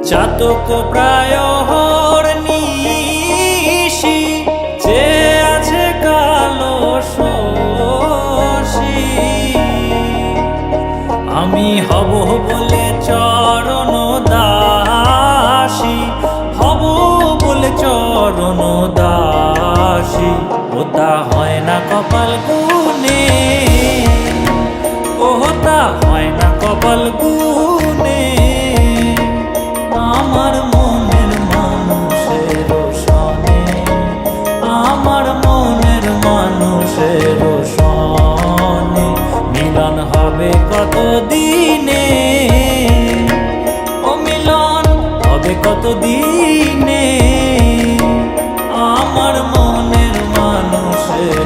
চাতক প্রায় নিশি যে আছে কালো শশী, আমি হব বলে চরণ দাসী, হব বলে চরণ দাসী। ওটা হয় না কপাল গুনে, ওটা হয় না কপাল গুনে। আমার মনের মানুষের সনে, আমার মনের মানুষের সনে মিলন হবে কত দিনে, ও মিলন হবে কত দিনে। আমার মনের মানুষের